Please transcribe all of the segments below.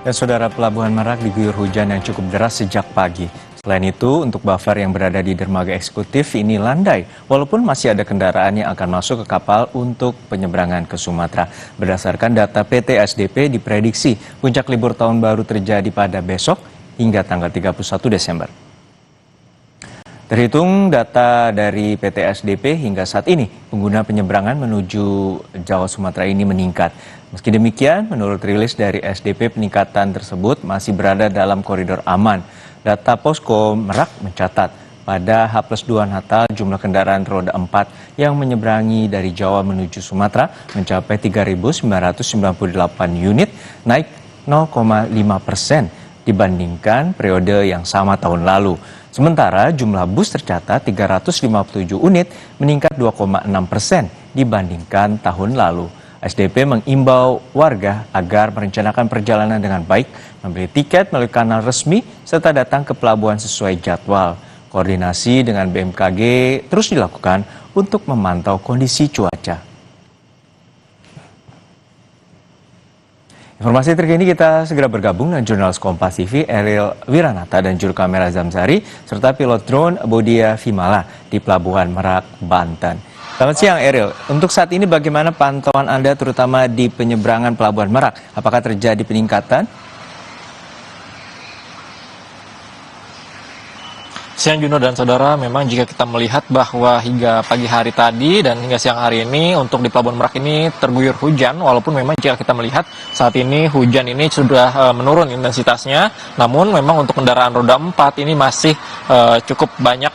Dan saudara, Pelabuhan Merak diguyur hujan yang cukup deras sejak pagi. Selain itu, untuk buffer yang berada di dermaga eksekutif ini landai, walaupun masih ada kendaraan yang akan masuk ke kapal untuk penyeberangan ke Sumatera. Berdasarkan data PT SDP, diprediksi puncak libur tahun baru terjadi pada besok hingga tanggal 31 Desember. Terhitung data dari PT SDP hingga saat ini, pengguna penyeberangan menuju Jawa Sumatera ini meningkat. Meski demikian, menurut rilis dari SDP, peningkatan tersebut masih berada dalam koridor aman. Data Posko Merak mencatat pada H+2 Natal jumlah kendaraan roda 4 yang menyeberangi dari Jawa menuju Sumatera mencapai 3.998 unit, naik 0,5% dibandingkan periode yang sama tahun lalu. Sementara jumlah bus tercatat 357 unit, meningkat 2,6% dibandingkan tahun lalu. SDP mengimbau warga agar merencanakan perjalanan dengan baik, membeli tiket melalui kanal resmi, serta datang ke pelabuhan sesuai jadwal. Koordinasi dengan BMKG terus dilakukan untuk memantau kondisi cuaca. Informasi terkini kita segera bergabung dengan jurnalis Kompas TV Ariel Wiranata dan juru kamera Zamzari serta pilot drone Bodia Vimala di Pelabuhan Merak, Banten. Selamat siang Ariel, untuk saat ini bagaimana pantauan Anda terutama di penyeberangan Pelabuhan Merak? Apakah terjadi peningkatan? Siang Juno dan saudara, memang jika kita melihat bahwa hingga pagi hari tadi dan hingga siang hari ini untuk di Pelabuhan Merak ini terguyur hujan, walaupun memang jika kita melihat saat ini hujan ini sudah menurun intensitasnya, namun memang untuk kendaraan roda 4 ini masih cukup banyak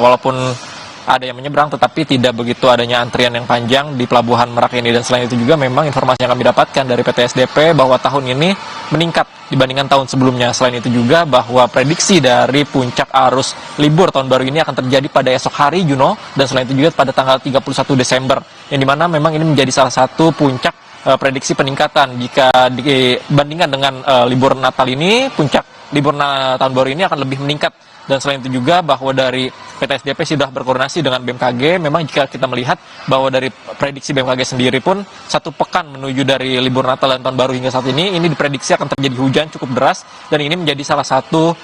walaupun ada yang menyeberang, tetapi tidak begitu adanya antrian yang panjang di Pelabuhan Merak ini. Dan selain itu juga memang informasi yang kami dapatkan dari PT SDP bahwa tahun ini meningkat dibandingkan tahun sebelumnya. Selain itu juga bahwa prediksi dari puncak arus libur tahun baru ini akan terjadi pada esok hari, Juno, dan selain itu juga pada tanggal 31 Desember, yang dimana memang ini menjadi salah satu puncak prediksi peningkatan. Jika dibandingkan dengan libur Natal ini, puncak libur tahun baru ini akan lebih meningkat. Dan selain itu juga bahwa dari PT SDP sudah berkoordinasi dengan BMKG. Memang jika kita melihat bahwa dari prediksi BMKG sendiri pun 1 pekan menuju dari libur Natal dan Tahun Baru hingga saat ini diprediksi akan terjadi hujan cukup deras, dan ini menjadi salah satu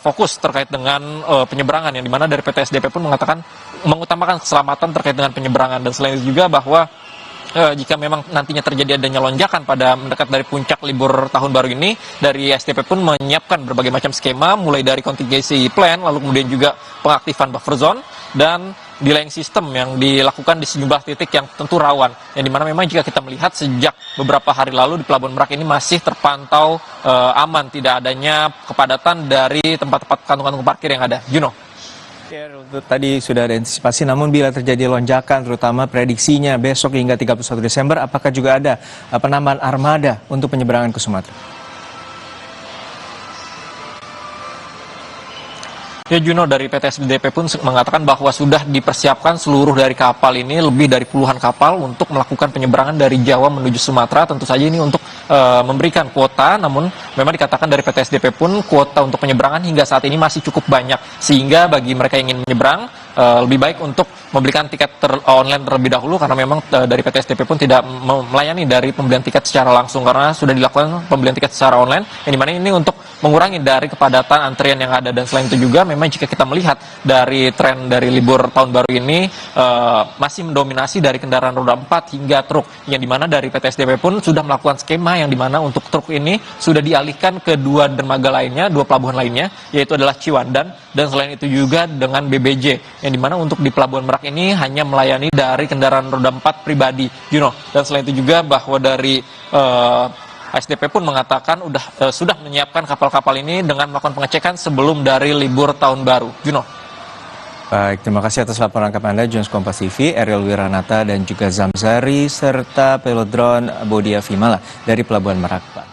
fokus terkait dengan penyeberangan, yang dimana dari PT SDP pun mengutamakan keselamatan terkait dengan penyeberangan. Dan selain itu juga bahwa jika memang nantinya terjadi adanya lonjakan pada mendekat dari puncak libur tahun baru ini, dari SDP pun menyiapkan berbagai macam skema, mulai dari contingency plan, lalu kemudian juga pengaktifan buffer zone, dan delaying system yang dilakukan di sejumlah titik yang tentu rawan, yang dimana memang jika kita melihat sejak beberapa hari lalu di Pelabuhan Merak ini masih terpantau aman, tidak adanya kepadatan dari tempat-tempat kantung-kantung parkir yang ada. Juno. Tadi sudah ada antisipasi, namun bila terjadi lonjakan, terutama prediksinya besok hingga 31 Desember, apakah juga ada penambahan armada untuk penyeberangan ke Sumatera? Ya Juno, dari PT SDP pun mengatakan bahwa sudah dipersiapkan seluruh dari kapal ini, lebih dari puluhan kapal untuk melakukan penyeberangan dari Jawa menuju Sumatera. Tentu saja ini untuk memberikan kuota, namun memang dikatakan dari PT SDP pun kuota untuk penyeberangan hingga saat ini masih cukup banyak, sehingga bagi mereka yang ingin menyeberang lebih baik untuk membelikan tiket online terlebih dahulu, karena memang dari PT SDP pun tidak melayani dari pembelian tiket secara langsung, karena sudah dilakukan pembelian tiket secara online, yang dimana ini untuk mengurangi dari kepadatan antrian yang ada. Dan selain itu juga memang jika kita melihat dari tren dari libur tahun baru ini masih mendominasi dari kendaraan roda 4 hingga truk, yang dimana dari PT SDP pun sudah melakukan skema yang dimana untuk truk ini sudah dialihkan ke 2 dermaga lainnya, 2 pelabuhan lainnya, yaitu adalah Ciwandan dan selain itu juga dengan BBJ, yang dimana untuk di Pelabuhan Merak ini hanya melayani dari kendaraan roda 4 pribadi, Juno. Dan selain itu juga bahwa dari SDP pun mengatakan sudah menyiapkan kapal-kapal ini dengan melakukan pengecekan sebelum dari libur tahun baru. Juno. Baik, terima kasih atas laporan lengkap Anda, jurnalis Kompas TV, Ariel Wiranata dan juga Zamzari, serta pilot drone Bodia Vimala dari Pelabuhan Merak.